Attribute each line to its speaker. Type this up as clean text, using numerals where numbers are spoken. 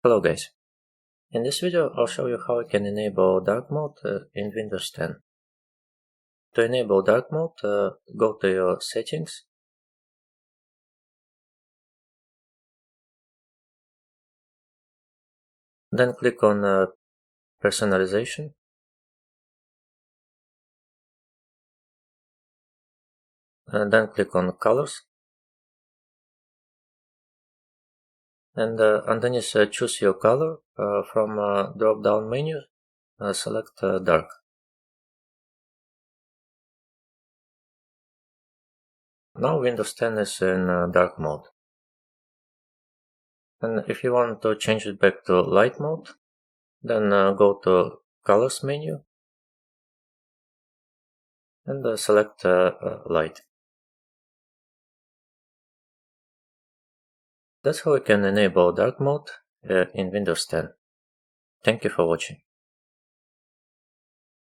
Speaker 1: Hello guys, in this video I'll show you how you can enable dark mode in Windows 10. To enable dark mode, go to your settings, then click on personalization, and then click on colors, and underneath choose your color from drop down menu, select dark. Now Windows 10 is in dark mode. And if you want to change it back to light mode, then go to colors menu and select light. That's how you can enable dark mode in Windows 10. Thank you for watching.